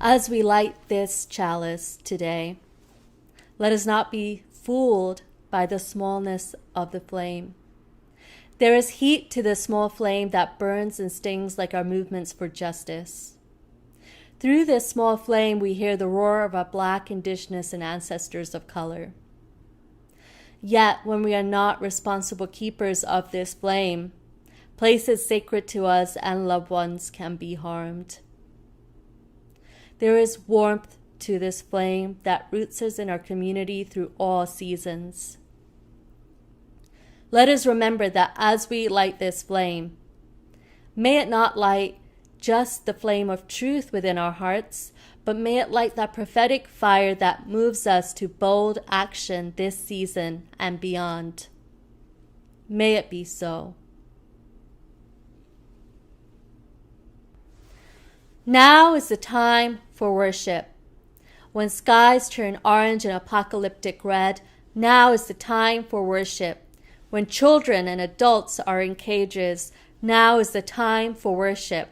As we light this chalice today, let us not be fooled by the smallness of the flame. There is heat to the small flame that burns and stings like our movements for justice. Through this small flame, we hear the roar of our Black, Indigenous, and ancestors of color. Yet, when we are not responsible keepers of this flame, places sacred to us and loved ones can be harmed. There is warmth to this flame that roots us in our community through all seasons. Let us remember that as we light this flame, may it not light just the flame of truth within our hearts, but may it light that prophetic fire that moves us to bold action this season and beyond. May it be so. Now is the time for worship. When skies turn orange and apocalyptic red, now is the time for worship. When children and adults are in cages, now is the time for worship.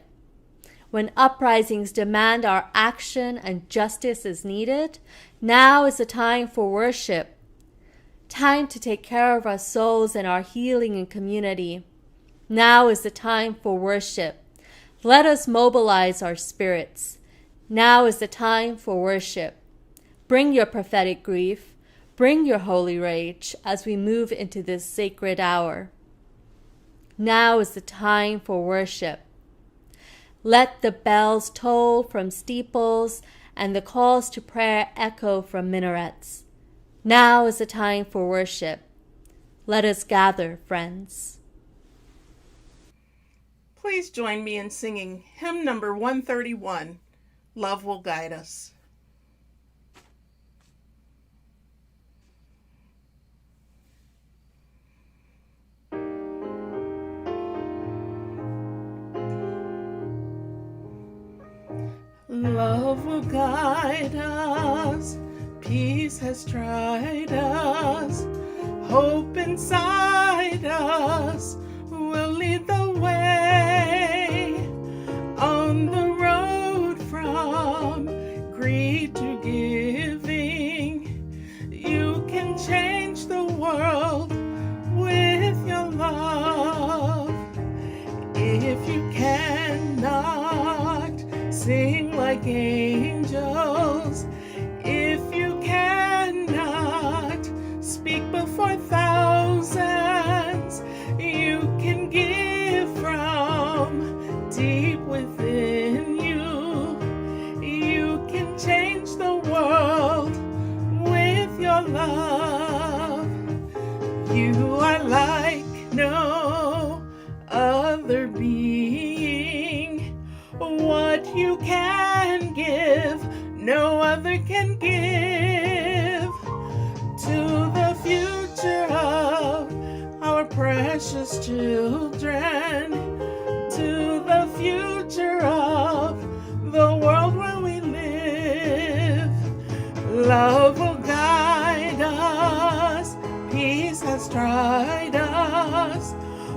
When uprisings demand our action and justice is needed, now is the time for worship. Time to take care of our souls and our healing in community. Now is the time for worship. Let us mobilize our spirits. Now is the time for worship. Bring your prophetic grief. Bring your holy rage as we move into this sacred hour. Now is the time for worship. Let the bells toll from steeples and the calls to prayer echo from minarets. Now is the time for worship. Let us gather, friends. Please join me in singing hymn number 131, Love Will Guide Us. Love will guide us, peace has tried us, hope inside us will lead the way on the road from greed to giving. You can change the world with your love. If you cannot sing like angels, if you cannot speak before thousands, you can give from deep within you. You can change the world with your love. You are like no other being. What you can give, no other can give. To the future of our precious children, to the future of the world where we live. Love will guide us, peace has tried us,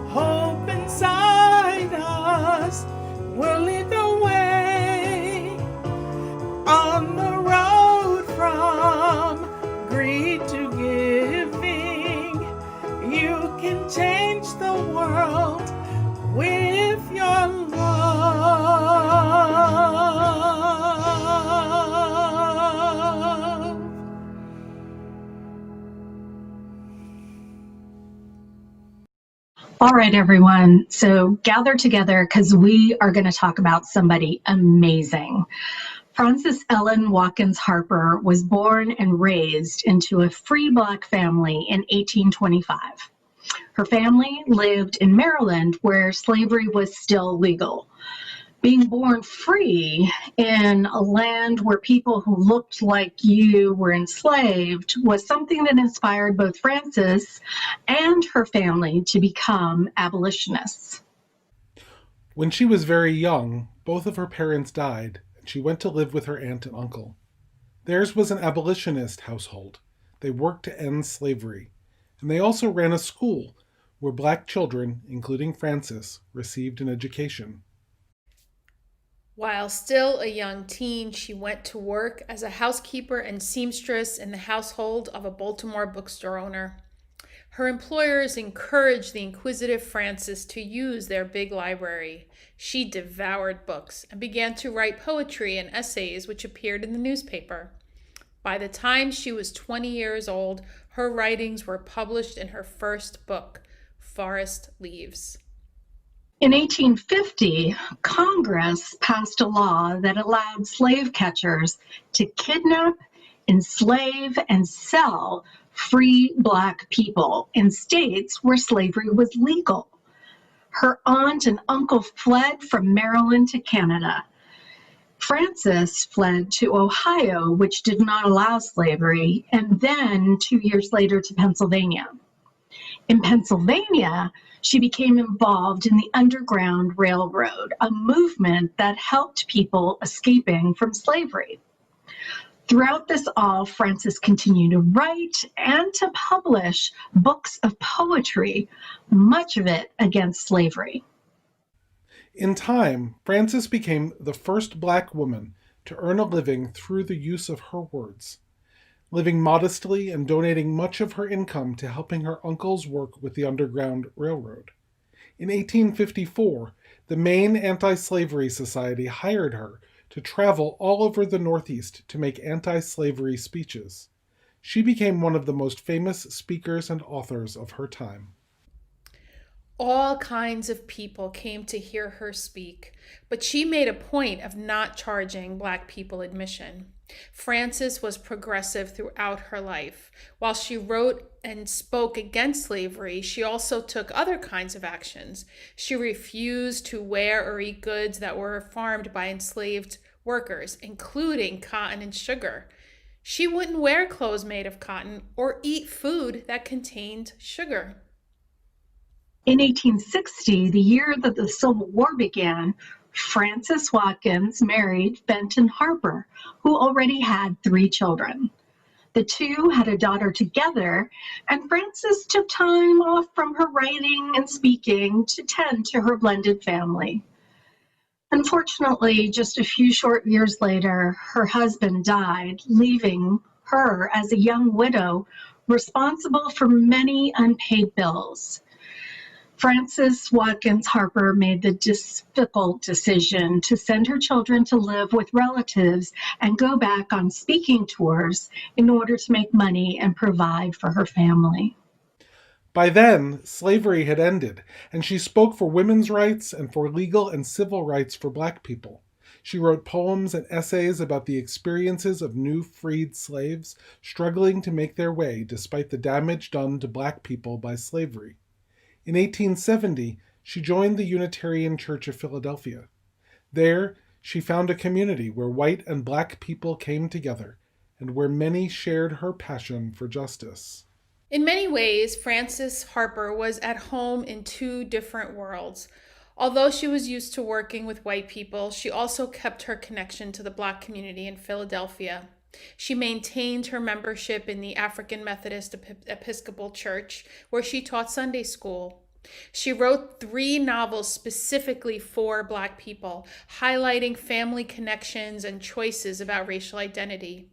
hope inside us will lead the way on the road from greed to giving. You can change the world with your love. All right, everyone. So gather together because we are going to talk about somebody amazing. Frances Ellen Watkins Harper was born and raised into a free Black family in 1825. Her family lived in Maryland, where slavery was still legal. Being born free in a land where people who looked like you were enslaved was something that inspired both Frances and her family to become abolitionists. When she was very young, both of her parents died, and she went to live with her aunt and uncle. Theirs was an abolitionist household. They worked to end slavery, and they also ran a school where Black children, including Frances, received an education. While still a young teen, she went to work as a housekeeper and seamstress in the household of a Baltimore bookstore owner. Her employers encouraged the inquisitive Frances to use their big library. She devoured books and began to write poetry and essays which appeared in the newspaper. By the time she was 20 years old, her writings were published in her first book, Forest Leaves. In 1850, Congress passed a law that allowed slave catchers to kidnap, enslave, and sell free Black people in states where slavery was legal. Her aunt and uncle fled from Maryland to Canada. Frances fled to Ohio, which did not allow slavery, and then 2 years later to Pennsylvania. In Pennsylvania, she became involved in the Underground Railroad, a movement that helped people escaping from slavery. Throughout this all, Frances continued to write and to publish books of poetry, much of it against slavery. In time, Frances became the first Black woman to earn a living through the use of her words, living modestly and donating much of her income to helping her uncle's work with the Underground Railroad. In 1854, the Maine Anti-Slavery Society hired her to travel all over the Northeast to make anti-slavery speeches. She became one of the most famous speakers and authors of her time. All kinds of people came to hear her speak, but she made a point of not charging Black people admission. Frances was progressive throughout her life. While she wrote and spoke against slavery, she also took other kinds of actions. She refused to wear or eat goods that were farmed by enslaved workers, including cotton and sugar. She wouldn't wear clothes made of cotton or eat food that contained sugar. In 1860, the year that the Civil War began, Frances Watkins married Benton Harper, who already had 3 children. The two had a daughter together, and Frances took time off from her writing and speaking to tend to her blended family. Unfortunately, just a few short years later, her husband died, leaving her as a young widow responsible for many unpaid bills. Frances Watkins Harper made the difficult decision to send her children to live with relatives and go back on speaking tours in order to make money and provide for her family. By then, slavery had ended, and she spoke for women's rights and for legal and civil rights for Black people. She wrote poems and essays about the experiences of new freed slaves struggling to make their way despite the damage done to Black people by slavery. In 1870, she joined the Unitarian Church of Philadelphia. There, she found a community where white and Black people came together, and where many shared her passion for justice. In many ways, Frances Harper was at home in 2 different worlds. Although she was used to working with white people, she also kept her connection to the Black community in Philadelphia. She maintained her membership in the African Methodist Episcopal Church, where she taught Sunday school. She wrote 3 novels specifically for Black people, highlighting family connections and choices about racial identity.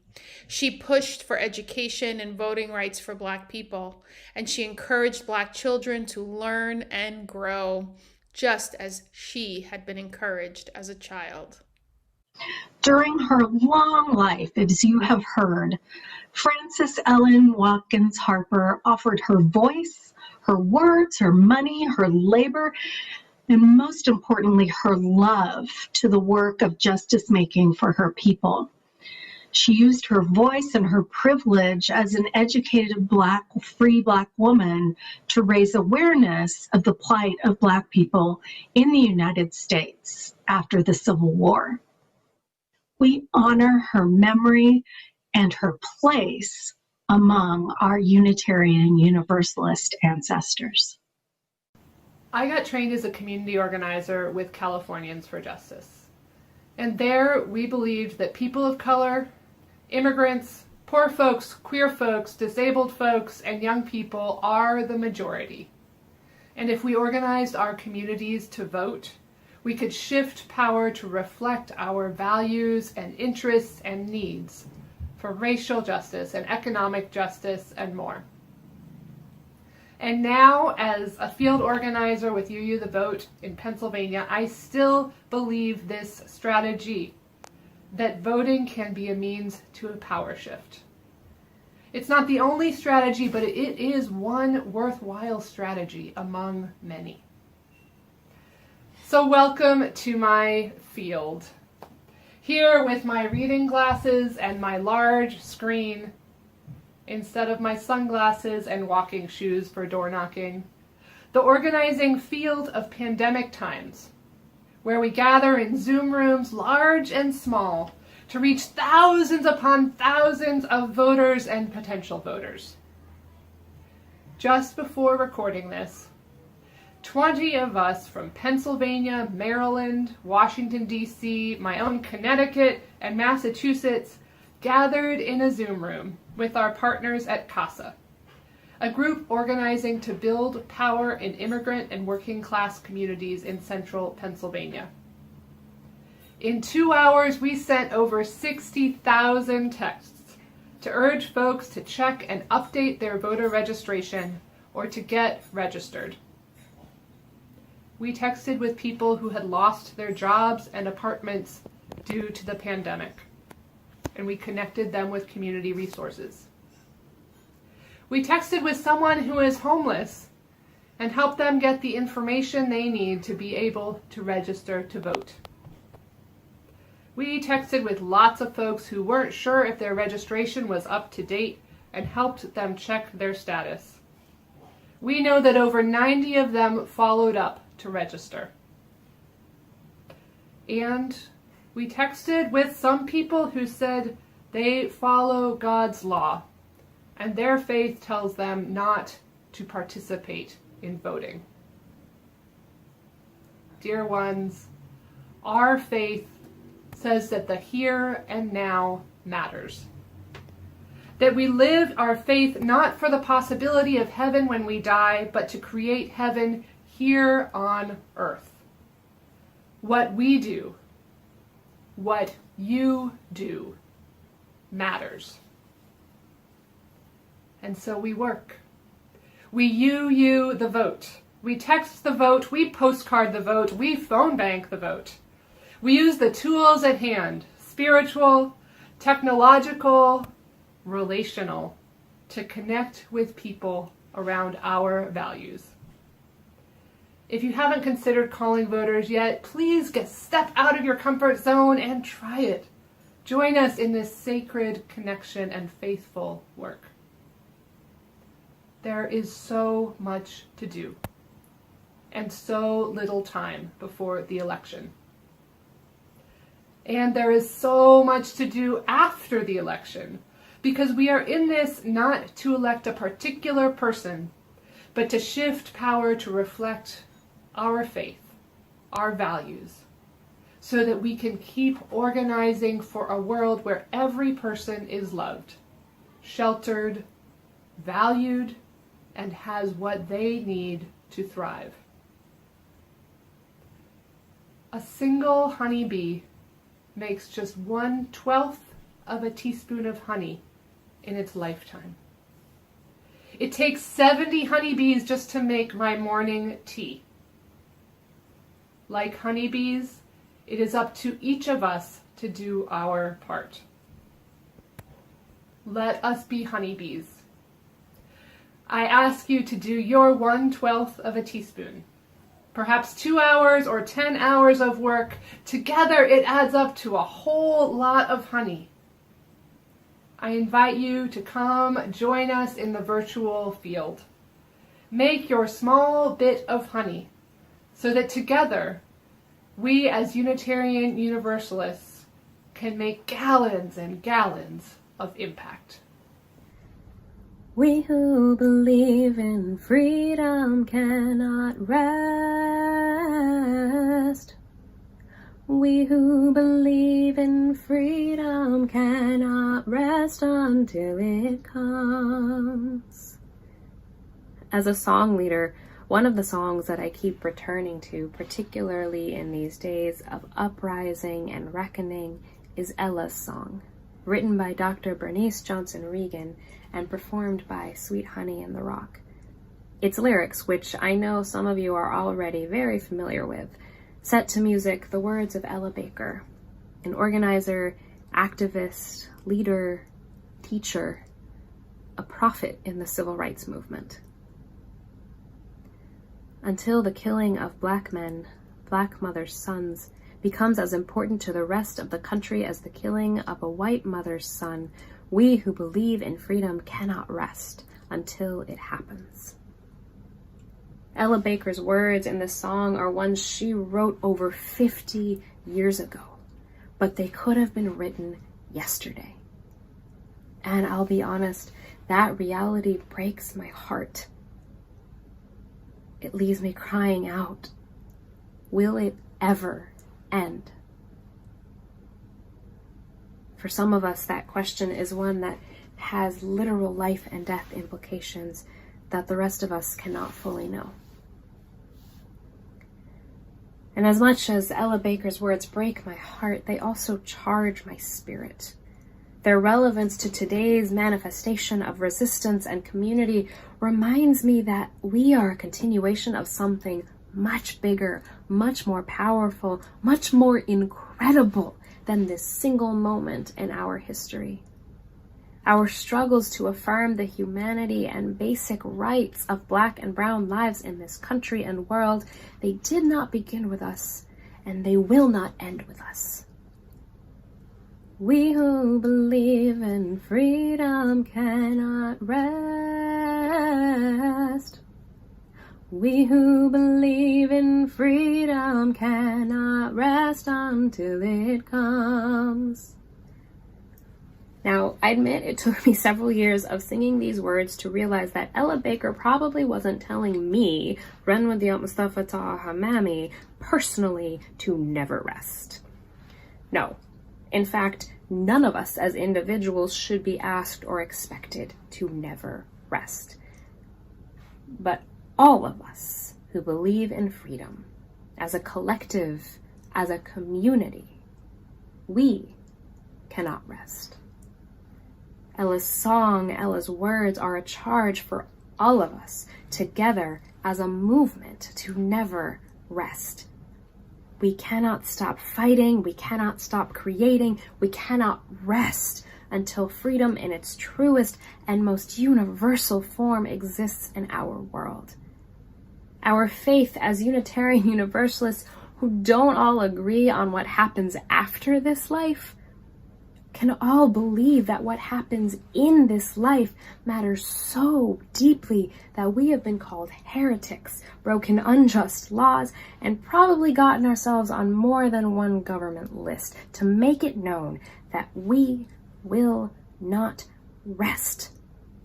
She pushed for education and voting rights for Black people, and she encouraged Black children to learn and grow, just as she had been encouraged as a child. During her long life, as you have heard, Frances Ellen Watkins Harper offered her voice, her words, her money, her labor, and most importantly, her love to the work of justice making for her people. She used her voice and her privilege as an educated free Black woman to raise awareness of the plight of Black people in the United States after the Civil War. We honor her memory and her place among our Unitarian Universalist ancestors. I got trained as a community organizer with Californians for Justice. And there we believed that people of color, immigrants, poor folks, queer folks, disabled folks, and young people are the majority. And if we organized our communities to vote, we could shift power to reflect our values and interests and needs for racial justice and economic justice and more. And now, as a field organizer with UU The Vote in Pennsylvania, I still believe this strategy, that voting can be a means to a power shift. It's not the only strategy, but it is one worthwhile strategy among many. So welcome to my field. Here with my reading glasses and my large screen, instead of my sunglasses and walking shoes for door knocking, the organizing field of pandemic times, where we gather in Zoom rooms large and small to reach thousands upon thousands of voters and potential voters. Just before recording this, 20 of us from Pennsylvania, Maryland, Washington, D.C., my own Connecticut, and Massachusetts gathered in a Zoom room with our partners at CASA, a group organizing to build power in immigrant and working class communities in central Pennsylvania. In 2 hours, we sent over 60,000 texts to urge folks to check and update their voter registration or to get registered. We texted with people who had lost their jobs and apartments due to the pandemic, and we connected them with community resources. We texted with someone who is homeless and helped them get the information they need to be able to register to vote. We texted with lots of folks who weren't sure if their registration was up to date and helped them check their status. We know that over 90 of them followed up to register. And we texted with some people who said they follow God's law and their faith tells them not to participate in voting. Dear ones, our faith says that the here and now matters. That we live our faith not for the possibility of heaven when we die, but to create heaven here on earth. What we do, what you do, matters. And so we work. We UU the vote. We text the vote. We postcard the vote. We phone bank the vote. We use the tools at hand, spiritual, technological, relational, to connect with people around our values. If you haven't considered calling voters yet, please step out of your comfort zone and try it. Join us in this sacred connection and faithful work. There is so much to do, and so little time before the election. And there is so much to do after the election, because we are in this not to elect a particular person, but to shift power to reflect our faith, our values, so that we can keep organizing for a world where every person is loved, sheltered, valued, and has what they need to thrive. A single honeybee makes just 1/12 of a teaspoon of honey in its lifetime. It takes 70 honeybees just to make my morning tea. Like honeybees, it is up to each of us to do our part. Let us be honeybees. I ask you to do your 1/12 of a teaspoon. Perhaps 2 hours or 10 hours of work. Together it adds up to a whole lot of honey. I invite you to come join us in the virtual field. Make your small bit of honey so that together we as Unitarian Universalists can make gallons and gallons of impact. We who believe in freedom cannot rest. We who believe in freedom cannot rest until it comes. As a song leader, One of the songs that I keep returning to, particularly in these days of uprising and reckoning, is Ella's song, written by Dr. Bernice Johnson Regan and performed by Sweet Honey and the Rock. Its lyrics, which I know some of you are already very familiar with, set to music the words of Ella Baker, an organizer, activist, leader, teacher, a prophet in the civil rights movement. Until the killing of Black men, Black mothers' sons, becomes as important to the rest of the country as the killing of a white mother's son, we who believe in freedom cannot rest until it happens. Ella Baker's words in this song are ones she wrote over 50 years ago, but they could have been written yesterday. And I'll be honest, that reality breaks my heart. It leaves me crying out, will it ever end? For some of us, that question is one that has literal life and death implications that the rest of us cannot fully know. And as much as Ella Baker's words break my heart, they also charge my spirit. Their relevance to today's manifestation of resistance and community reminds me that we are a continuation of something much bigger, much more powerful, much more incredible than this single moment in our history. Our struggles to affirm the humanity and basic rights of Black and brown lives in this country and world, they did not begin with us, and they will not end with us. We who believe in freedom cannot rest. We who believe in freedom cannot rest until it comes. Now, I admit it took me several years of singing these words to realize that Ella Baker probably wasn't telling me, Renwadiat Mustafa Taha Mami, personally to never rest. No. In fact, none of us as individuals should be asked or expected to never rest. But all of us who believe in freedom, as a collective, as a community, we cannot rest. Ella's song, Ella's words are a charge for all of us together as a movement to never rest. We cannot stop fighting, we cannot stop creating, we cannot rest until freedom in its truest and most universal form exists in our world. Our faith as Unitarian Universalists who don't all agree on what happens after this life can all believe that what happens in this life matters so deeply that we have been called heretics, broken unjust laws, and probably gotten ourselves on more than one government list to make it known that we will not rest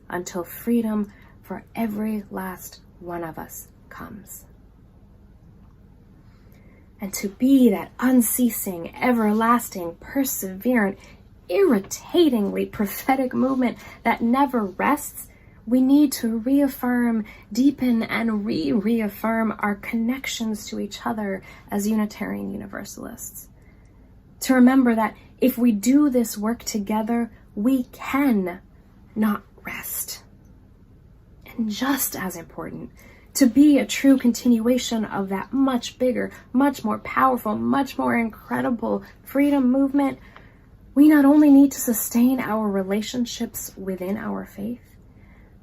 until freedom for every last one of us comes. And to be that unceasing, everlasting, perseverant, irritatingly prophetic movement that never rests, we need to reaffirm, deepen, and reaffirm our connections to each other as Unitarian Universalists. To remember that if we do this work together, we can not rest. And just as important, to be a true continuation of that much bigger, much more powerful, much more incredible freedom movement, we not only need to sustain our relationships within our faith,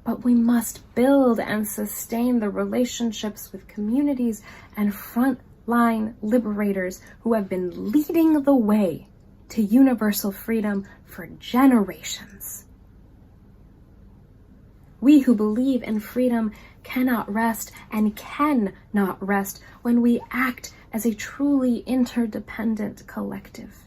but we must build and sustain the relationships with communities and frontline liberators who have been leading the way to universal freedom for generations. We who believe in freedom cannot rest and cannot rest when we act as a truly interdependent collective.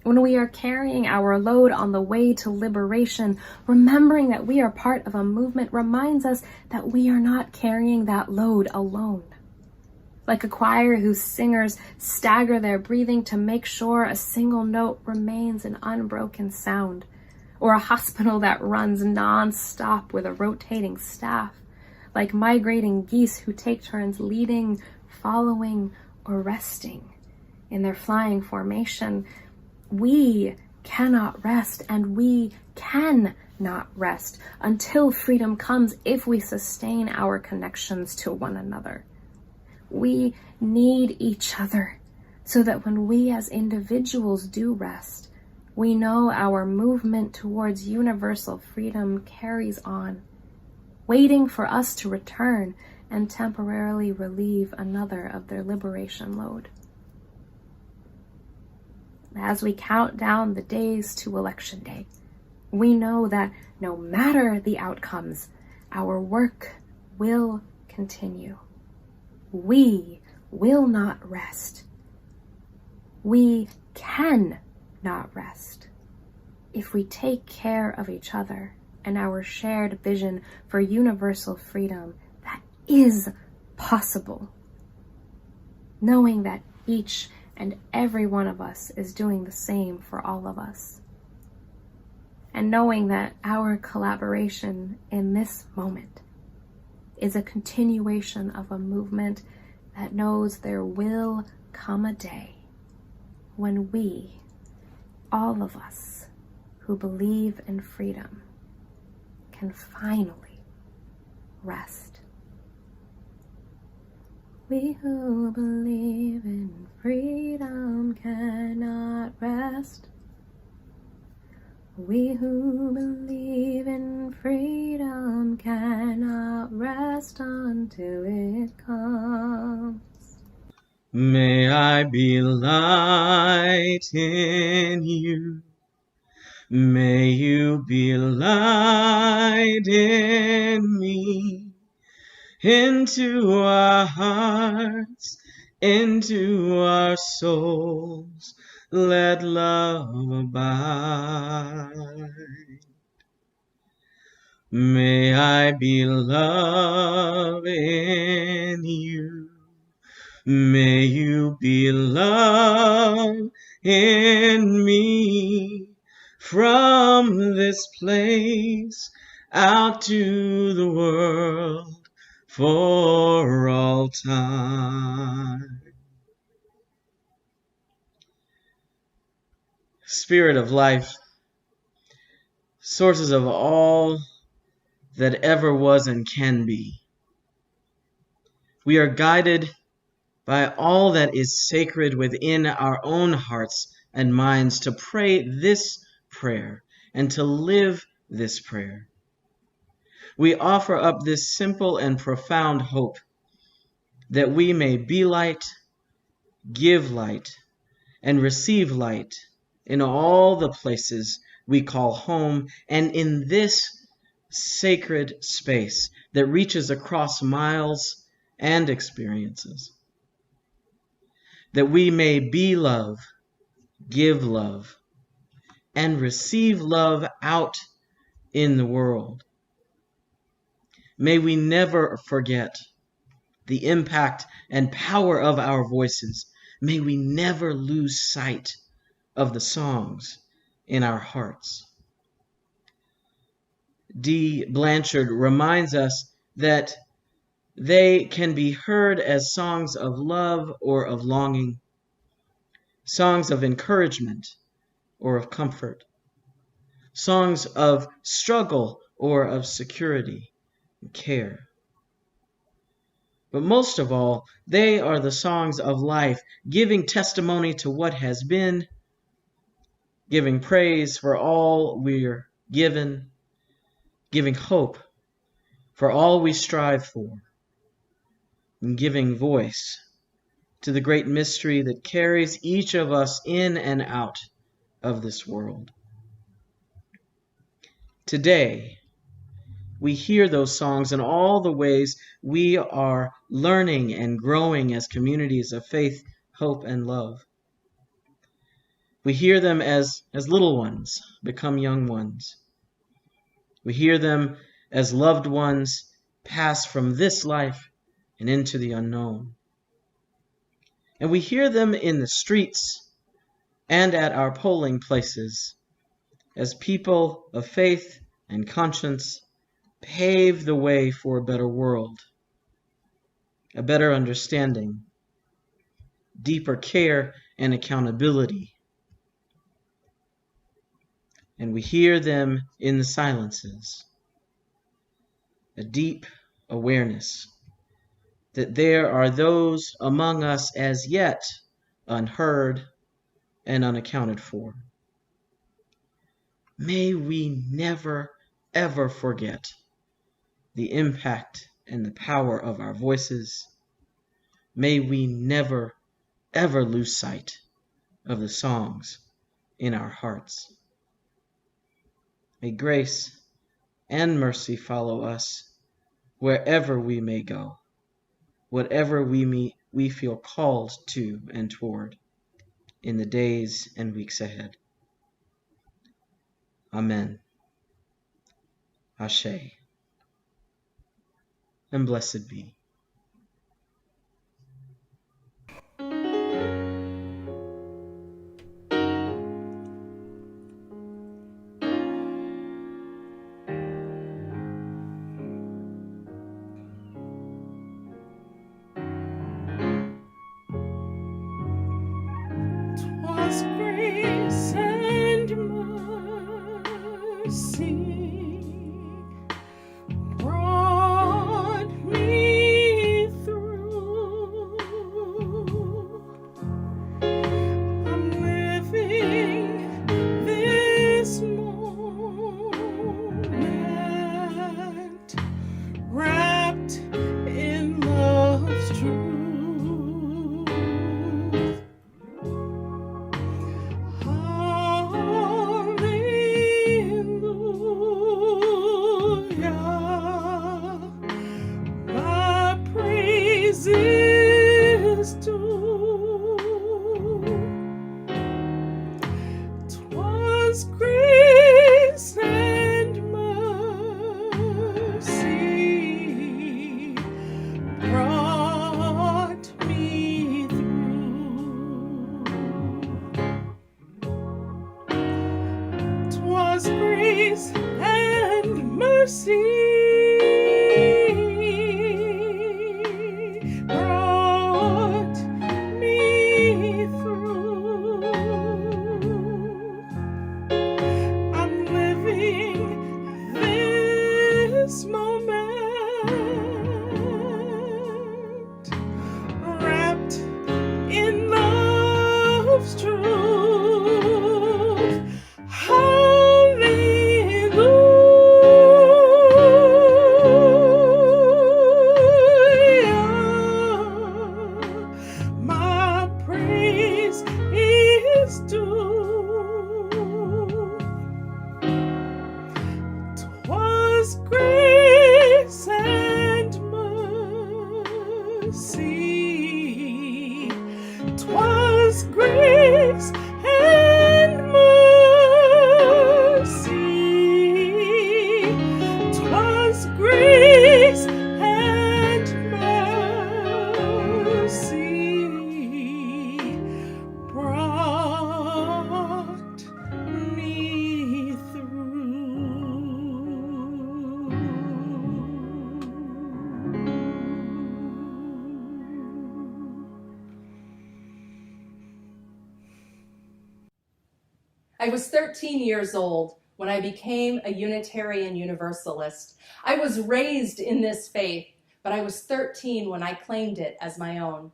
When we are carrying our load on the way to liberation, remembering that we are part of a movement reminds us that we are not carrying that load alone. Like a choir whose singers stagger their breathing to make sure a single note remains an unbroken sound, or a hospital that runs non-stop with a rotating staff. like migrating geese who take turns leading, following, or resting in their flying formation. We cannot rest, and we can not rest until freedom comes if we sustain our connections to one another. We need each other so that when we as individuals do rest, we know our movement towards universal freedom carries on, waiting for us to return and temporarily relieve another of their liberation load. As we count down the days to Election Day, we know that no matter the outcomes, our work will continue. We will not rest. We can not rest if we take care of each other and our shared vision for universal freedom that is possible, knowing that each and every one of us is doing the same for all of us, and knowing that our collaboration in this moment is a continuation of a movement that knows there will come a day when we, all of us who believe in freedom, can finally rest. We who believe in freedom cannot rest. We who believe in freedom cannot rest until it comes. May I be light in you. May you be light in me. Into our hearts, into our souls, let love abide. May I be love in you. May you be love in me. From this place out to the world for all time. Spirit of life, sources of all that ever was and can be, we are guided by all that is sacred within our own hearts and minds to pray this prayer and to live this prayer. We offer up this simple and profound hope that we may be light, give light, and receive light in all the places we call home and in this sacred space that reaches across miles and experiences. That we may be love, give love, and receive love out in the world. May we never forget the impact and power of our voices. May we never lose sight of the songs in our hearts. D. Blanchard reminds us that they can be heard as songs of love or of longing, songs of encouragement or of comfort, songs of struggle or of security and care. But most of all, they are the songs of life, giving testimony to what has been, giving praise for all we're given, giving hope for all we strive for, and giving voice to the great mystery that carries each of us in and out of this world. Today, we hear those songs in all the ways we are learning and growing as communities of faith, hope, and love. We hear them as little ones become young ones. We hear them as loved ones pass from this life and into the unknown. And we hear them in the streets and at our polling places as people of faith and conscience pave the way for a better world, a better understanding, deeper care and accountability. And we hear them in the silences, a deep awareness that there are those among us as yet unheard and unaccounted for. May we never, ever forget the impact and the power of our voices. May we never, ever lose sight of the songs in our hearts. May grace and mercy follow us wherever we may go, whatever we feel called to and toward in the days and weeks ahead. Amen. Ashe. And blessed be. Was grace and mercy brought me through. I'm living this moment wrapped in love's truth. Grace and mercy brought me through. 'Twas grace and mercy brought me through. I'm living this moment wrapped in love's truth. Hallelujah. My praise is due. 'Twas grace and mercy. 'Twas grace and mercy. 'Twas grace and mercy brought me through. I was 13 years old when I became a Unitarian Universalist. I was raised in this faith, but I was 13 when I claimed it as my own.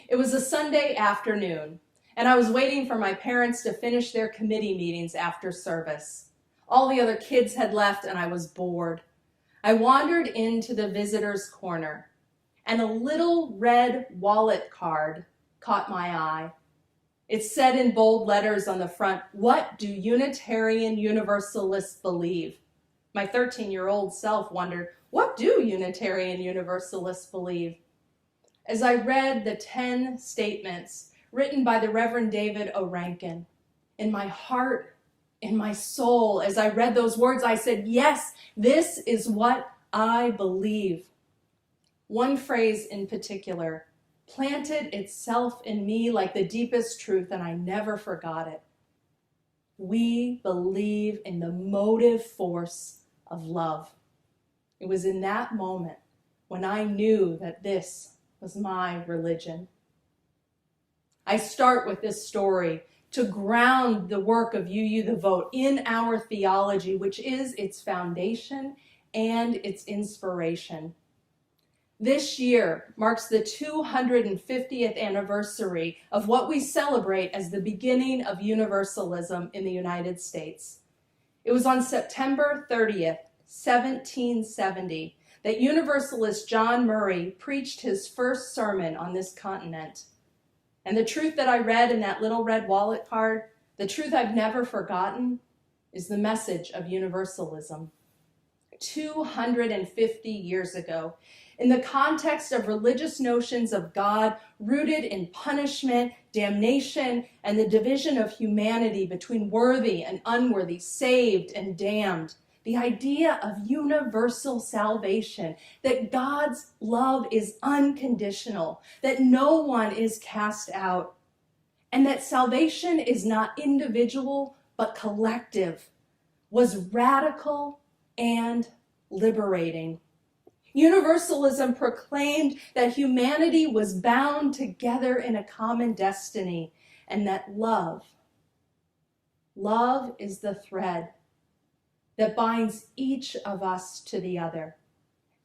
It was a Sunday afternoon, and I was waiting for my parents to finish their committee meetings after service. All the other kids had left, and I was bored. I wandered into the visitor's corner, and a little red wallet card caught my eye. It said in bold letters on the front, "What do Unitarian Universalists believe?" My 13-year-old self wondered, what do Unitarian Universalists believe? As I read the 10 statements written by the Reverend David O. Rankin, in my heart, in my soul, as I read those words, I said, yes, this is what I believe. One phrase in particular planted itself in me like the deepest truth, and I never forgot it. We believe in the motive force of love. It was in that moment when I knew that this was my religion. I start with this story to ground the work of UU the Vote in our theology, which is its foundation and its inspiration. This year marks the 250th anniversary of what we celebrate as the beginning of universalism in the United States. It was on September 30th, 1770, that Universalist John Murray preached his first sermon on this continent. And the truth that I read in that little red wallet card, the truth I've never forgotten, is the message of universalism. 250 years ago, in the context of religious notions of God rooted in punishment, damnation, and the division of humanity between worthy and unworthy, saved and damned, the idea of universal salvation, that God's love is unconditional, that no one is cast out, and that salvation is not individual but collective, was radical and liberating. Universalism proclaimed that humanity was bound together in a common destiny, and that love is the thread that binds each of us to the other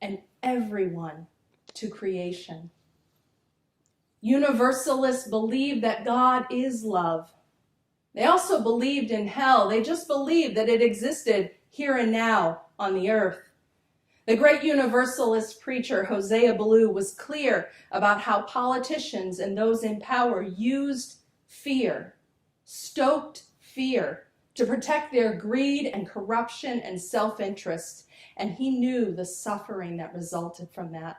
and everyone to creation. Universalists believed that God is love. They also believed in hell. They just believed that it existed here and now on the earth. The great Universalist preacher Hosea Ballou was clear about how politicians and those in power used fear, stoked fear, to protect their greed and corruption and self-interest, and he knew the suffering that resulted from that.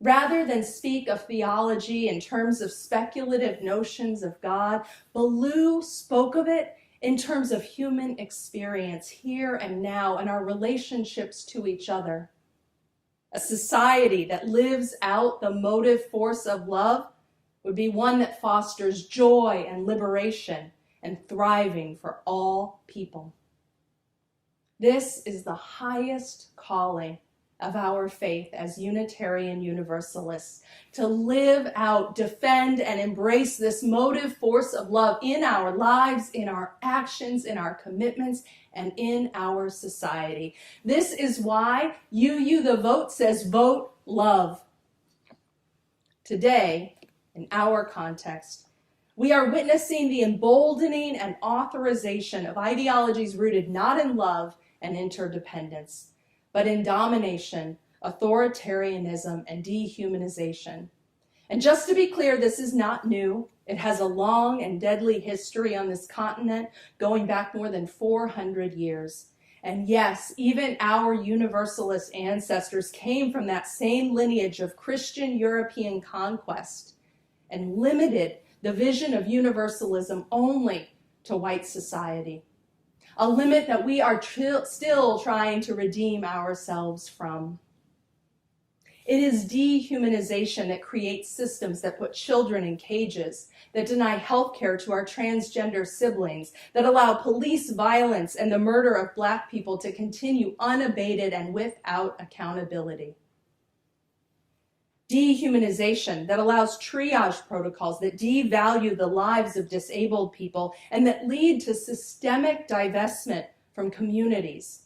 Rather than speak of theology in terms of speculative notions of God, Ballou spoke of it in terms of human experience here and now and our relationships to each other. A society that lives out the motive force of love would be one that fosters joy and liberation and thriving for all people. This is the highest calling of our faith as Unitarian Universalists, to live out, defend, and embrace this motive force of love in our lives, in our actions, in our commitments, and in our society. This is why UU the Vote says vote love. Today, in our context, we are witnessing the emboldening and authorization of ideologies rooted not in love and interdependence, but in domination, authoritarianism, and dehumanization. And just to be clear, this is not new. It has a long and deadly history on this continent, going back more than 400 years. And yes, even our Universalist ancestors came from that same lineage of Christian European conquest and limited the vision of universalism only to white society, a limit that we are still trying to redeem ourselves from. It is dehumanization that creates systems that put children in cages, that deny health care to our transgender siblings, that allow police violence and the murder of Black people to continue unabated and without accountability. Dehumanization that allows triage protocols that devalue the lives of disabled people and that lead to systemic divestment from communities,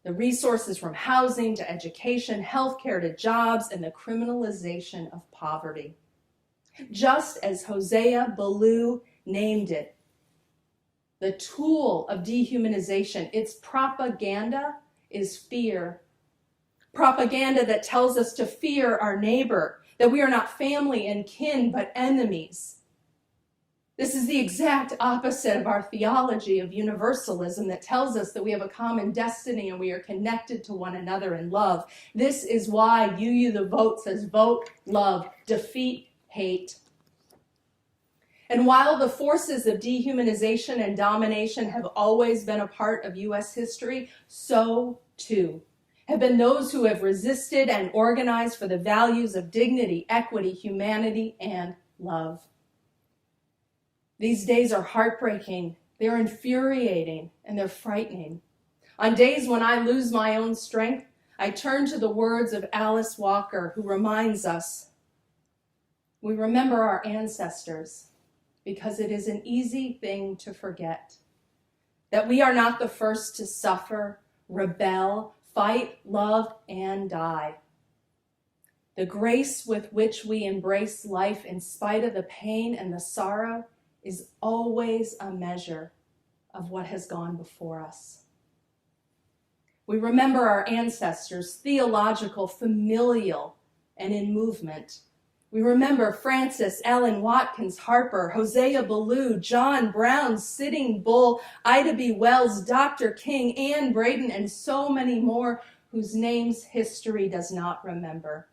the resources from housing to education, healthcare to jobs, and the criminalization of poverty. Just as Hosea Ballou named it, the tool of dehumanization, its propaganda, is fear. Propaganda that tells us to fear our neighbor, that we are not family and kin, but enemies. This is the exact opposite of our theology of universalism that tells us that we have a common destiny and we are connected to one another in love. This is why UU the Vote says vote love, defeat hate. And while the forces of dehumanization and domination have always been a part of U.S. history, so too have been those who have resisted and organized for the values of dignity, equity, humanity, and love. These days are heartbreaking, they're infuriating, and they're frightening. On days when I lose my own strength, I turn to the words of Alice Walker, who reminds us, we remember our ancestors because it is an easy thing to forget, that we are not the first to suffer, rebel, fight, love, and die. The grace with which we embrace life in spite of the pain and the sorrow is always a measure of what has gone before us. We remember our ancestors, theological, familial, and in movement. We remember Francis, Ellen Watkins Harper, Hosea Ballou, John Brown, Sitting Bull, Ida B. Wells, Dr. King, Anne Braden, and so many more whose names history does not remember.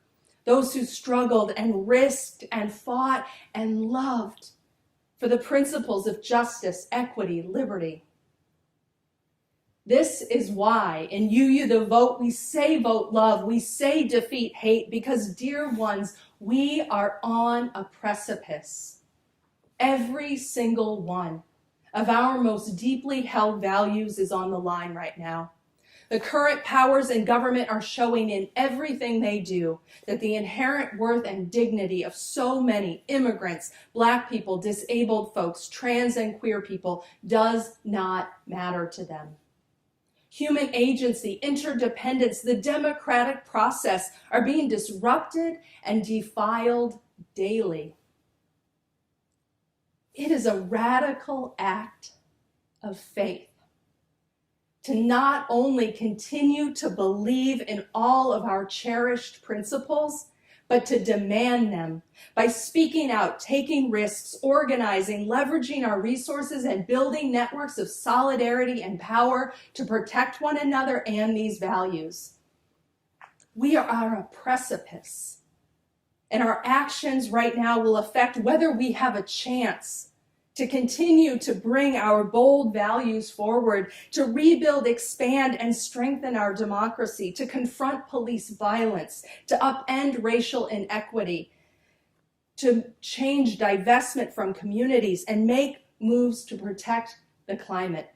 Those who struggled and risked and fought and loved for the principles of justice, equity, liberty. This is why in UU the Vote, we say vote love, we say defeat hate, because, dear ones, we are on a precipice. Every single one of our most deeply held values is on the line right now. The current powers in government are showing in everything they do that the inherent worth and dignity of so many immigrants, Black people, disabled folks, trans and queer people does not matter to them. Human agency, interdependence, the democratic process are being disrupted and defiled daily. It is a radical act of faith to not only continue to believe in all of our cherished principles, but to demand them by speaking out, taking risks, organizing, leveraging our resources, and building networks of solidarity and power to protect one another and these values. We are on a precipice, and our actions right now will affect whether we have a chance to continue to bring our bold values forward, to rebuild, expand, and strengthen our democracy, to confront police violence, to upend racial inequity, to change divestment from communities, and make moves to protect the climate.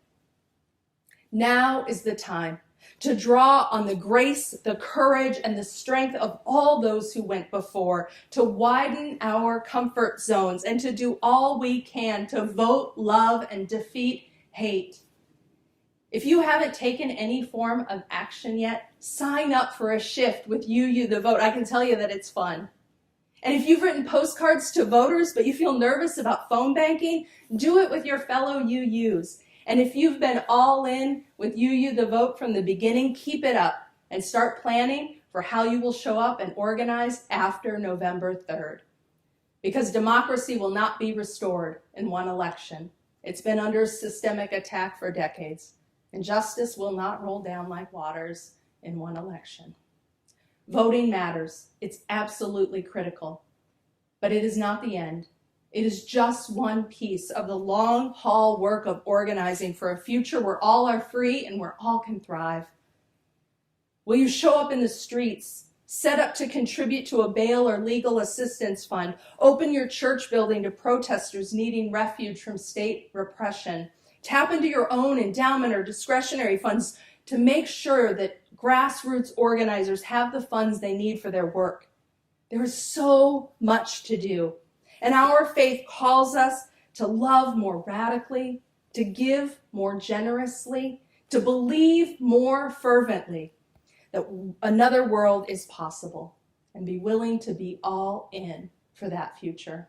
Now is the time to draw on the grace, the courage, and the strength of all those who went before, to widen our comfort zones, and to do all we can to vote love and defeat hate. If you haven't taken any form of action yet, sign up for a shift with UU the Vote. I can tell you that it's fun. And if you've written postcards to voters, but you feel nervous about phone banking, do it with your fellow UUs. And if you've been all in with UU the Vote from the beginning, keep it up and start planning for how you will show up and organize after November 3rd. Because democracy will not be restored in one election. It's been under systemic attack for decades, and justice will not roll down like waters in one election. Voting matters. It's absolutely critical, but it is not the end. It is just one piece of the long haul work of organizing for a future where all are free and where all can thrive. Will you show up in the streets, set up to contribute to a bail or legal assistance fund, open your church building to protesters needing refuge from state repression, tap into your own endowment or discretionary funds to make sure that grassroots organizers have the funds they need for their work? There is so much to do. And our faith calls us to love more radically, to give more generously, to believe more fervently that another world is possible, and be willing to be all in for that future.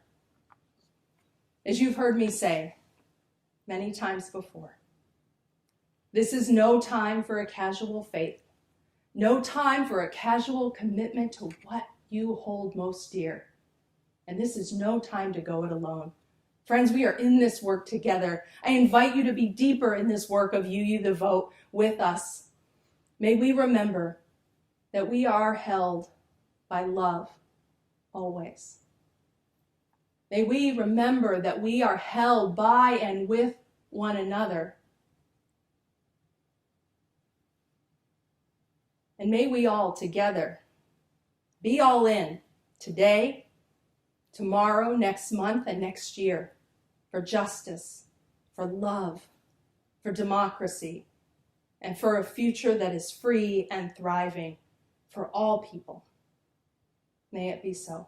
As you've heard me say many times before, this is no time for a casual faith, no time for a casual commitment to what you hold most dear. And this is no time to go it alone. Friends, we are in this work together. I invite you to be deeper in this work of UU the Vote with us. May we remember that we are held by love always. May we remember that we are held by and with one another. And may we all together be all in today, tomorrow, next month, and next year for justice, for love, for democracy, and for a future that is free and thriving for all people. May it be so.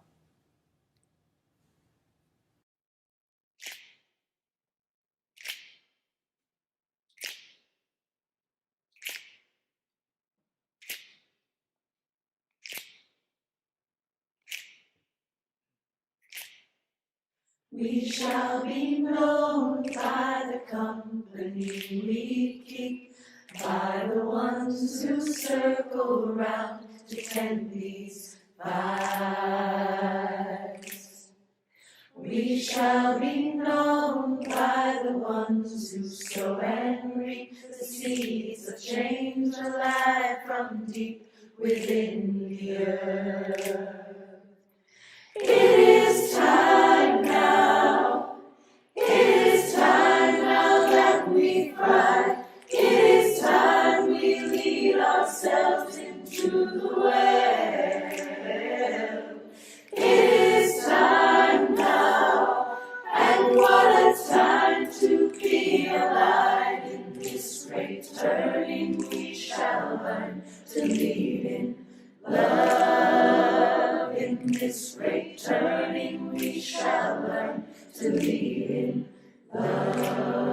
We shall be known by the company we keep, by the ones who circle round to tend these vibes. We shall be known by the ones who sow and reap the seeds of change alive from deep within the earth. It is time now. It is time now that we cry. It is time we lead ourselves into the well. It is time now, and what a time to be alive. In this great turning we shall learn to lead in love. In this great turning we shall learn to lead in love.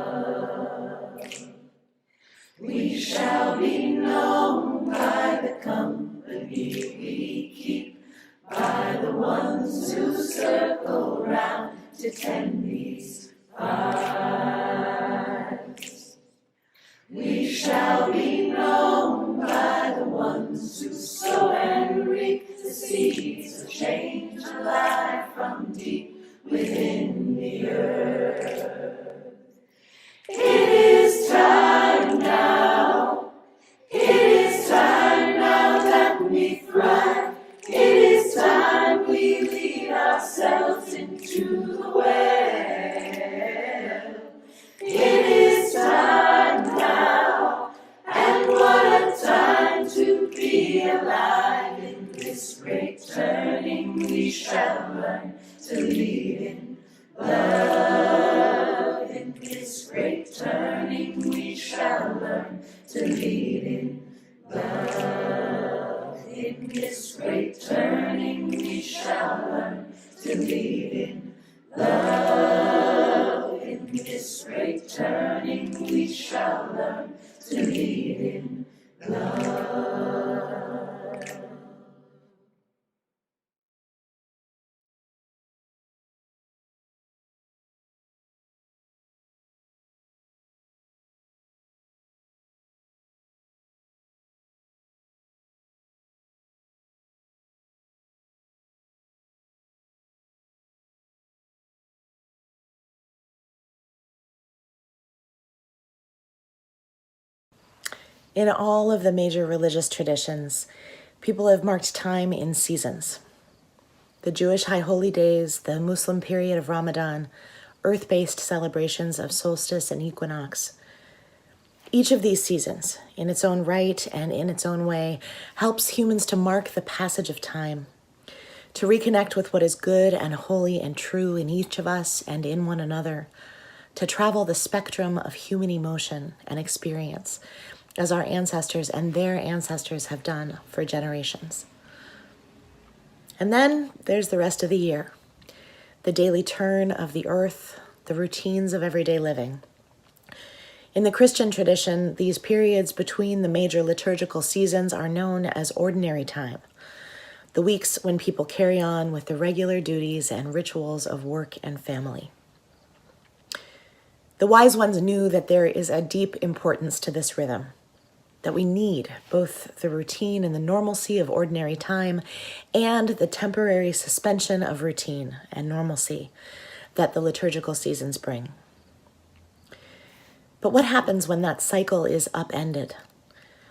We shall be known by the company we keep, by the ones who circle round to tend these vibes. We shall be known by the ones who sow and reap the seeds of change alive from deep within the earth. It is time now. It is time now that we thrive. It is time we lead ourselves into the well. It is time now, and what a time to be alive. In this great turning we shall learn to lead in love. In this great turning we shall learn to lead in love. In this great turning we shall learn to lead in love. In this great turning we shall learn to lead in love. In all of the major religious traditions, people have marked time in seasons. The Jewish High Holy Days, the Muslim period of Ramadan, earth-based celebrations of solstice and equinox. Each of these seasons, in its own right and in its own way, helps humans to mark the passage of time, to reconnect with what is good and holy and true in each of us and in one another, to travel the spectrum of human emotion and experience, as our ancestors and their ancestors have done for generations. And then there's the rest of the year, the daily turn of the earth, the routines of everyday living. In the Christian tradition, these periods between the major liturgical seasons are known as ordinary time, the weeks when people carry on with the regular duties and rituals of work and family. The wise ones knew that there is a deep importance to this rhythm, that we need both the routine and the normalcy of ordinary time and the temporary suspension of routine and normalcy that the liturgical seasons bring. But what happens when that cycle is upended?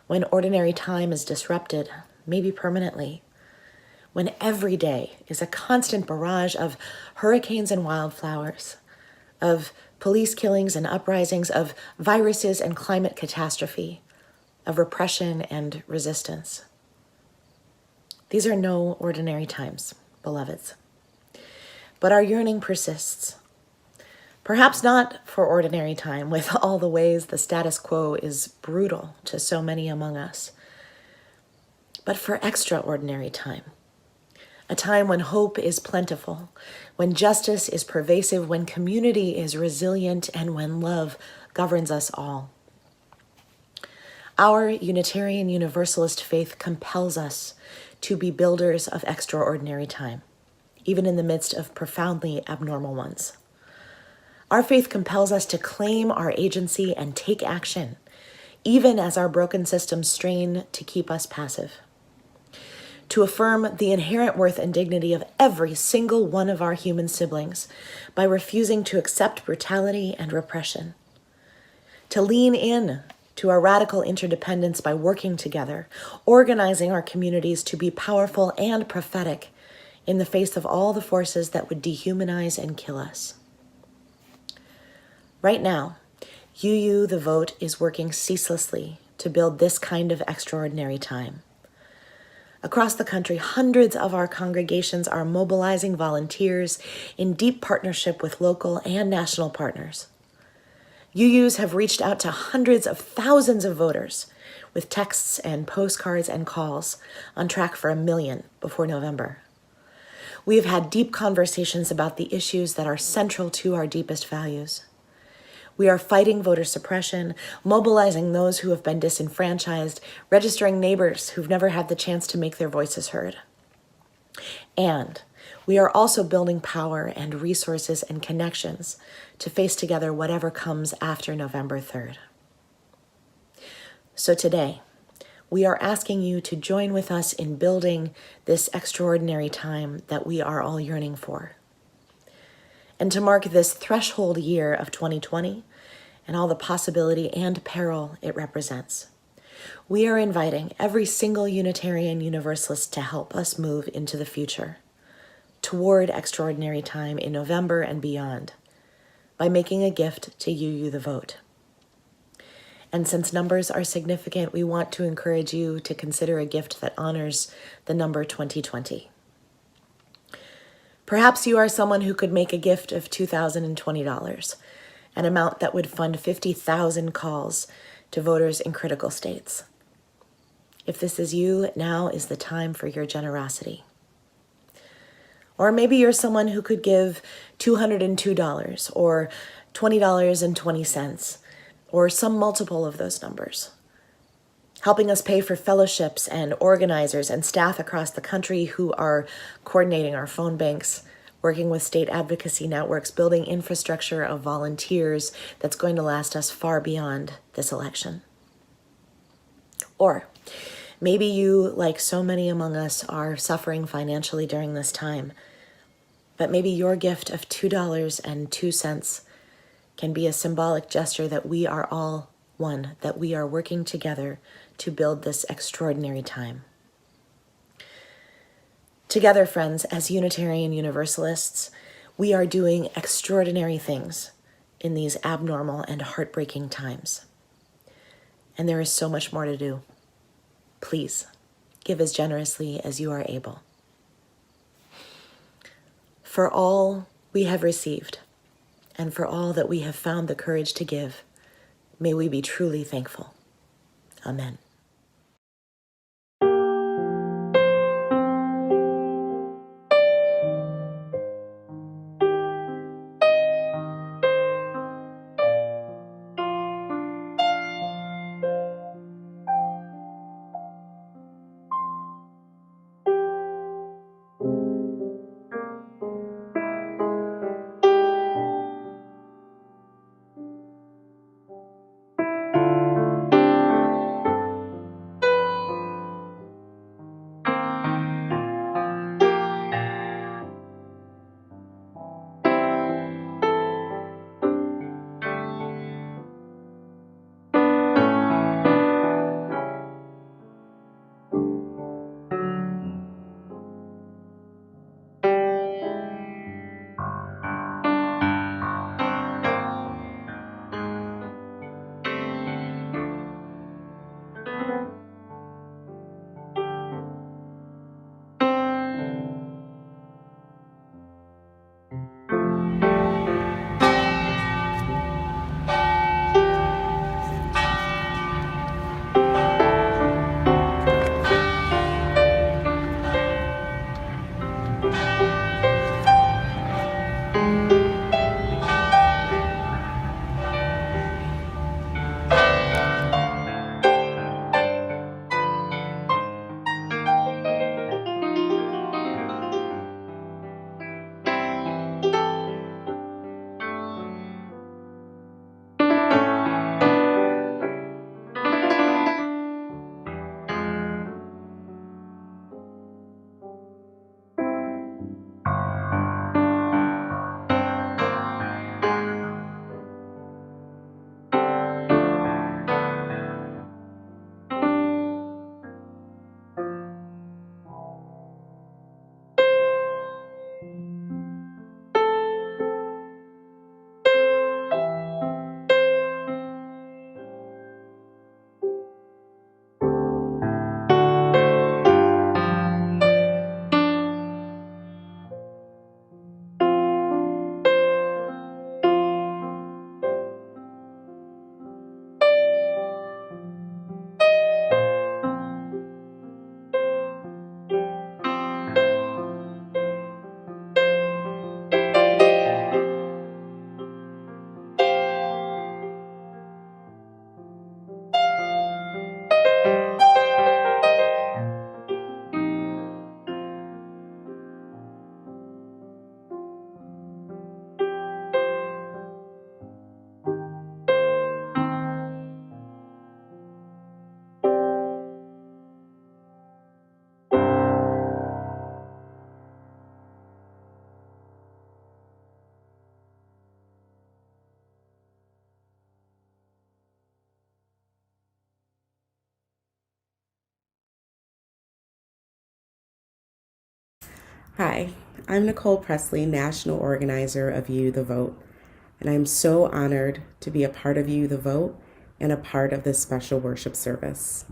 When ordinary time is disrupted, maybe permanently? When every day is a constant barrage of hurricanes and wildflowers, of police killings and uprisings, of viruses and climate catastrophe, of repression and resistance. These are no ordinary times, beloveds. But our yearning persists. Perhaps not for ordinary time, with all the ways the status quo is brutal to so many among us. but for extraordinary time. A time when hope is plentiful, when justice is pervasive, when community is resilient, and when love governs us all. Our Unitarian Universalist faith compels us to be builders of extraordinary time, even in the midst of profoundly abnormal ones. Our faith compels us to claim our agency and take action, even as our broken systems strain to keep us passive. To affirm the inherent worth and dignity of every single one of our human siblings by refusing to accept brutality and repression. To lean in to our radical interdependence by working together, organizing our communities to be powerful and prophetic in the face of all the forces that would dehumanize and kill us. Right now, UU the Vote is working ceaselessly to build this kind of extraordinary time. Across the country, hundreds of our congregations are mobilizing volunteers in deep partnership with local and national partners. UUs have reached out to hundreds of thousands of voters with texts and postcards and calls, on track for 1 million before November. We have had deep conversations about the issues that are central to our deepest values. We are fighting voter suppression, mobilizing those who have been disenfranchised, registering neighbors who've never had the chance to make their voices heard. And we are also building power and resources and connections to face together whatever comes after November 3rd. So today, we are asking you to join with us in building this extraordinary time that we are all yearning for. And to mark this threshold year of 2020 and all the possibility and peril it represents, we are inviting every single Unitarian Universalist to help us move into the future, toward extraordinary time in November and beyond, by making a gift to UU the Vote. And since numbers are significant, we want to encourage you to consider a gift that honors the number 2020. Perhaps you are someone who could make a gift of $2,020, an amount that would fund 50,000 calls to voters in critical states. If this is you, now is the time for your generosity. Or maybe you're someone who could give $202 or $20.20 or some multiple of those numbers, helping us pay for fellowships and organizers and staff across the country who are coordinating our phone banks, working with state advocacy networks, building infrastructure of volunteers that's going to last us far beyond this election. Or maybe you, like so many among us, are suffering financially during this time, but maybe your gift of $2.02 can be a symbolic gesture that we are all one, that we are working together to build this extraordinary time. Together, friends, as Unitarian Universalists, we are doing extraordinary things in these abnormal and heartbreaking times. And there is so much more to do. Please, give as generously as you are able. For all we have received, and for all that we have found the courage to give, may we be truly thankful. Amen. Hi, I'm Nicole Presley, National Organizer of UU The Vote, and I'm so honored to be a part of UU The Vote and a part of this special worship service.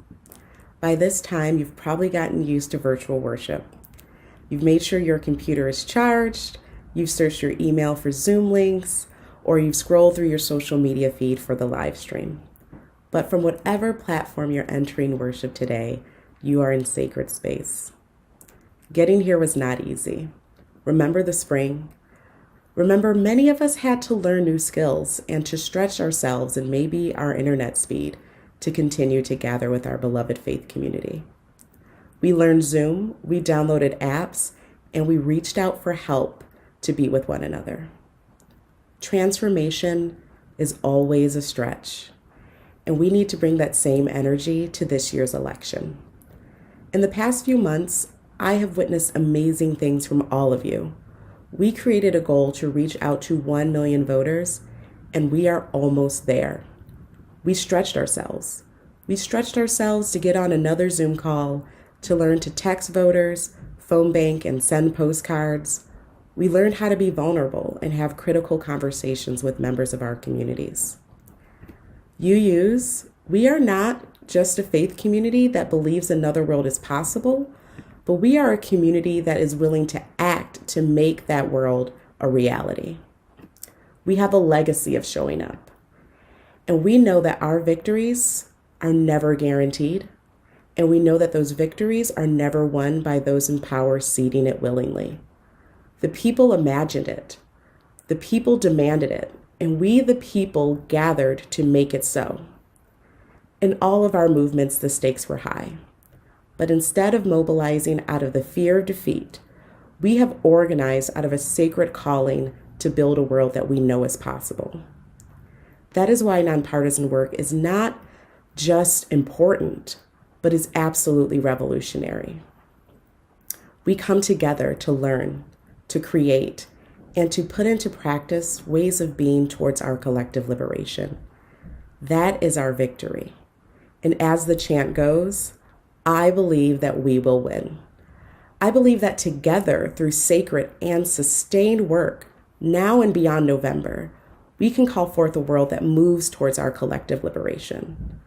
By this time, you've probably gotten used to virtual worship. You've made sure your computer is charged, you've searched your email for Zoom links, or you've scrolled through your social media feed for the live stream. But from whatever platform you're entering worship today, you are in sacred space. Getting here was not easy. Remember the spring? Remember, many of us had to learn new skills and to stretch ourselves and maybe our internet speed to continue to gather with our beloved faith community. We learned Zoom, we downloaded apps, and we reached out for help to be with one another. Transformation is always a stretch, and we need to bring that same energy to this year's election. In the past few months, I have witnessed amazing things from all of you. We created a goal to reach out to 1 million voters, and we are almost there. We stretched ourselves. We stretched ourselves to get on another Zoom call, to learn to text voters, phone bank, and send postcards. We learned how to be vulnerable and have critical conversations with members of our communities. UUs, we are not just a faith community that believes another world is possible, but we are a community that is willing to act to make that world a reality. We have a legacy of showing up, and we know that our victories are never guaranteed, and we know that those victories are never won by those in power ceding it willingly. The people imagined it, the people demanded it, and we, the people, gathered to make it so. In all of our movements, the stakes were high. But instead of mobilizing out of the fear of defeat, we have organized out of a sacred calling to build a world that we know is possible. That is why nonpartisan work is not just important, but is absolutely revolutionary. We come together to learn, to create, and to put into practice ways of being towards our collective liberation. That is our victory. And as the chant goes, I believe that we will win. I believe that together, through sacred and sustained work, now and beyond November, we can call forth a world that moves towards our collective liberation.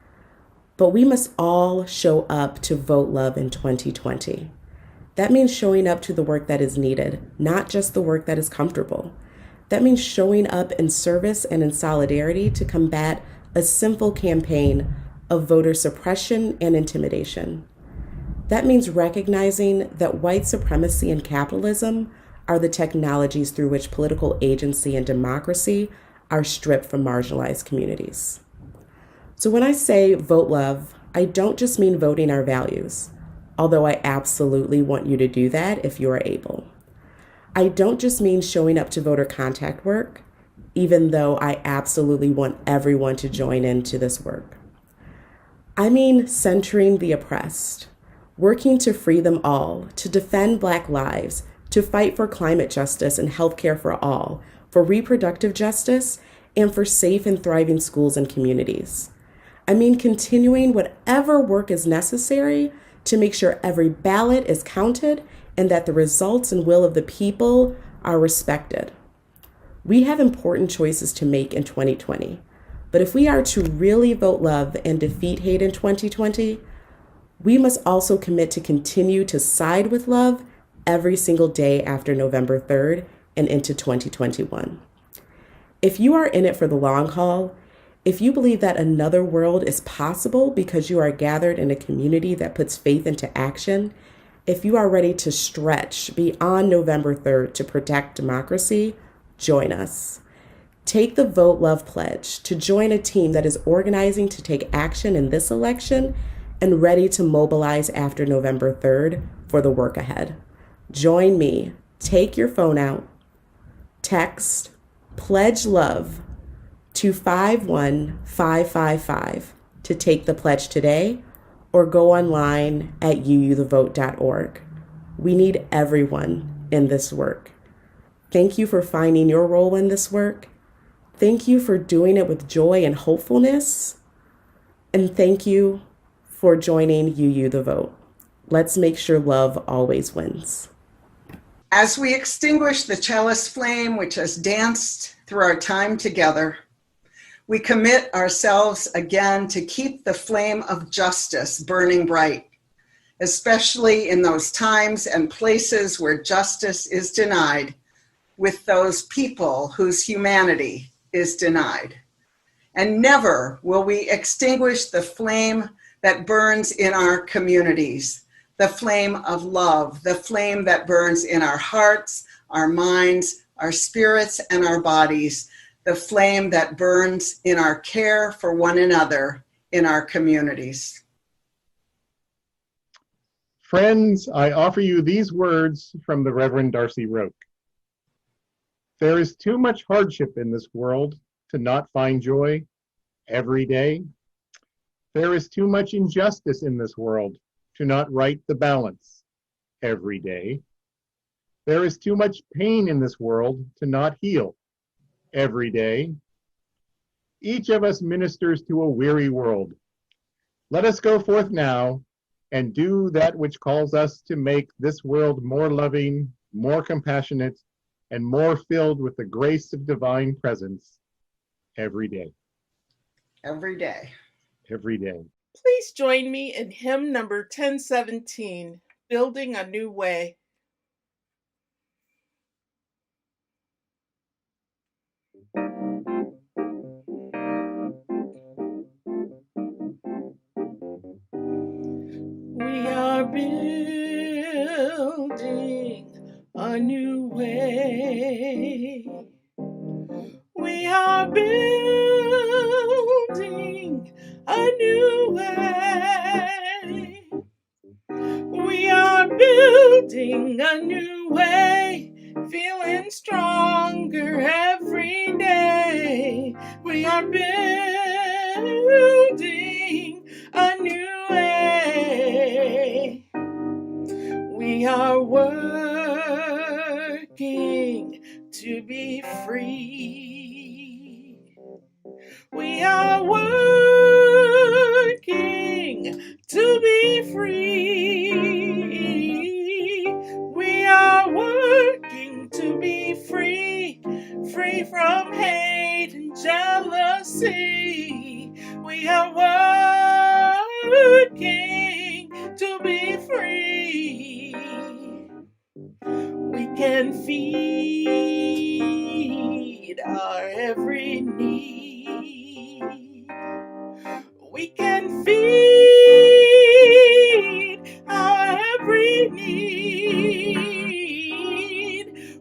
But we must all show up to vote love in 2020. That means showing up to the work that is needed, not just the work that is comfortable. That means showing up in service and in solidarity to combat a simple campaign of voter suppression and intimidation. That means recognizing that white supremacy and capitalism are the technologies through which political agency and democracy are stripped from marginalized communities. So when I say vote love, I don't just mean voting our values, although I absolutely want you to do that if you are able. I don't just mean showing up to voter contact work, even though I absolutely want everyone to join into this work. I mean centering the oppressed, working to free them all, to defend Black lives, to fight for climate justice and healthcare for all, for reproductive justice, and for safe and thriving schools and communities. I mean continuing whatever work is necessary to make sure every ballot is counted and that the results and will of the people are respected. We have important choices to make in 2020, but if we are to really vote love and defeat hate in 2020, we must also commit to continue to side with love every single day after November 3rd and into 2021. If you are in it for the long haul, if you believe that another world is possible because you are gathered in a community that puts faith into action, if you are ready to stretch beyond November 3rd to protect democracy, join us. Take the Vote Love Pledge to join a team that is organizing to take action in this election and ready to mobilize after November 3rd for the work ahead. Join me. Take your phone out. Text Pledge Love to 51555 to take the pledge today, or go online at uuthevote.org. We need everyone in this work. Thank you for finding your role in this work. Thank you for doing it with joy and hopefulness. And thank you for joining UU The Vote. Let's make sure love always wins. As we extinguish the chalice flame which has danced through our time together, we commit ourselves again to keep the flame of justice burning bright, especially in those times and places where justice is denied, with those people whose humanity is denied. And never will we extinguish the flame that burns in our communities, the flame of love, the flame that burns in our hearts, our minds, our spirits, and our bodies, the flame that burns in our care for one another in our communities. Friends, I offer you these words from the Reverend Darcy Roque. There is too much hardship in this world to not find joy every day. There is too much injustice in this world to not right the balance every day. There is too much pain in this world to not heal every day. Each of us ministers to a weary world. Let us go forth now and do that which calls us to make this world more loving, more compassionate, and more filled with the grace of divine presence every day. Every day. Every day. Please join me in hymn number 1017, Building a New Way. We are building a new way. We are building a new way. We are building a new way, feeling stronger every day. We are building a new way. We are working to be free. We are working to be free. We are working to be free, free from hate and jealousy. We are working to be free. We can feed our every need. We can feed our every need.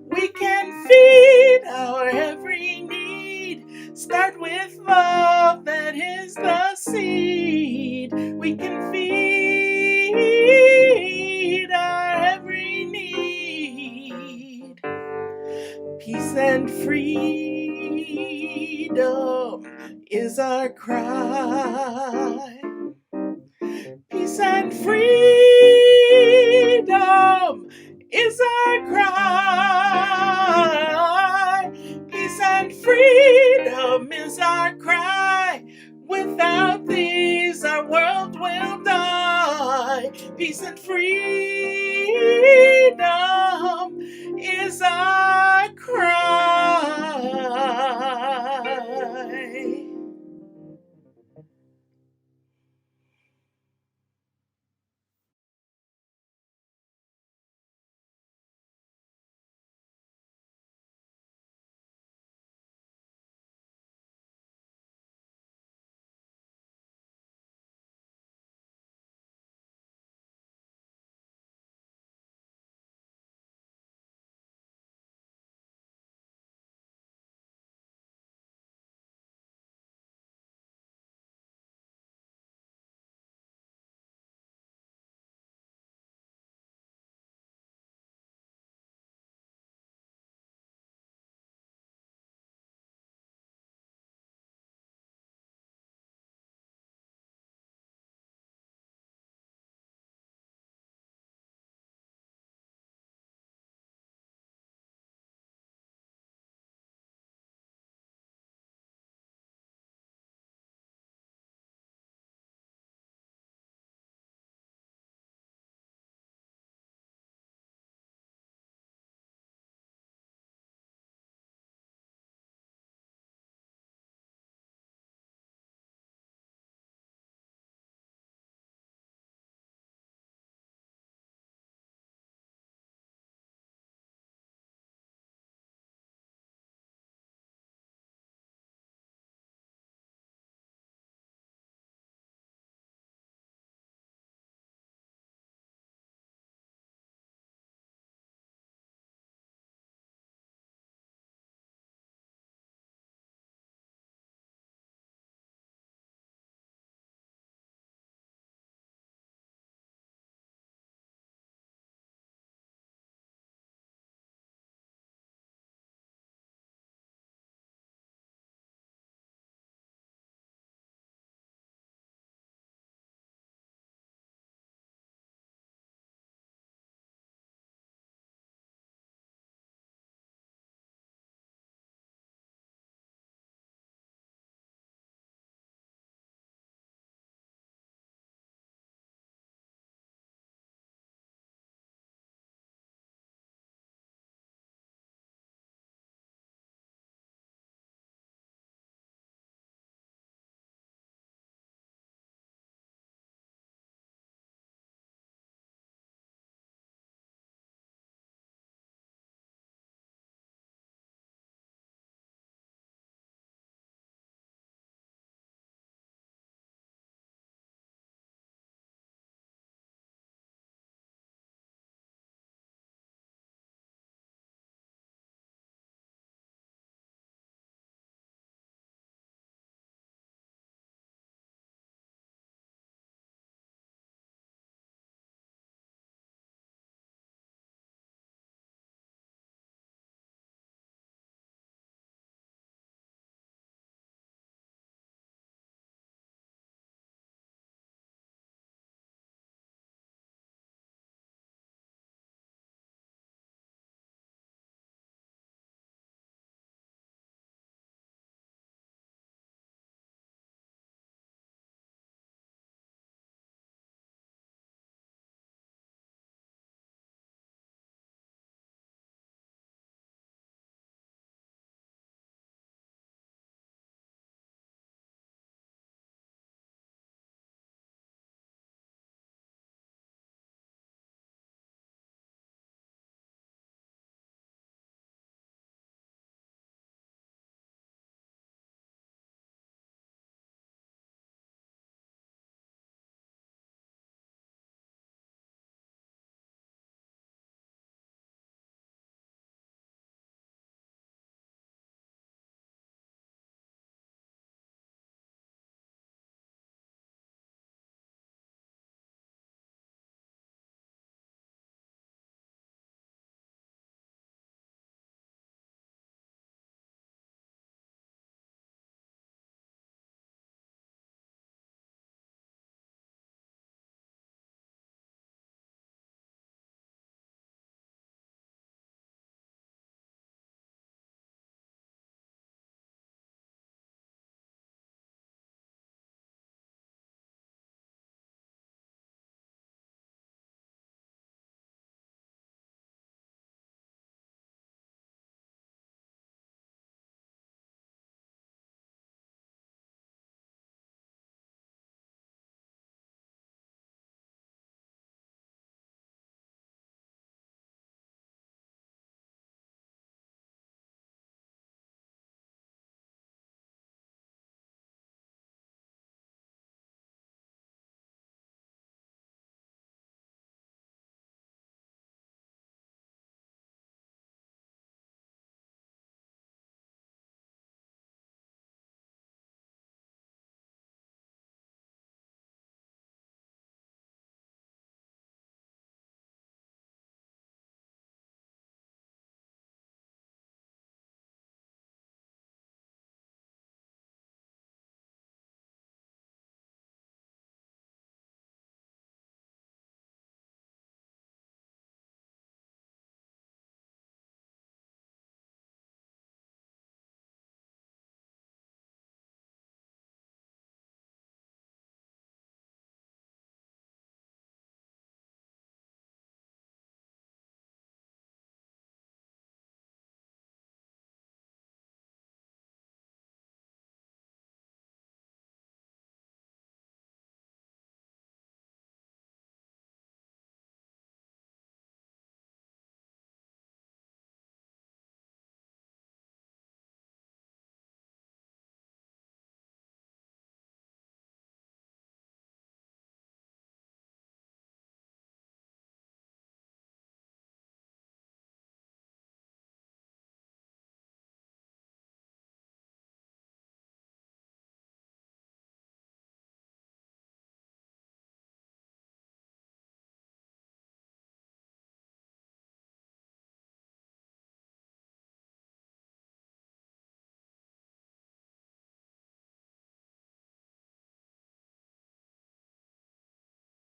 We can feed our every need. Start with love, that is the seed. We can feed our every need. Peace and freedom is our cry. Peace and freedom is our cry. Peace and freedom is our cry. Without these, our world will die. Peace and freedom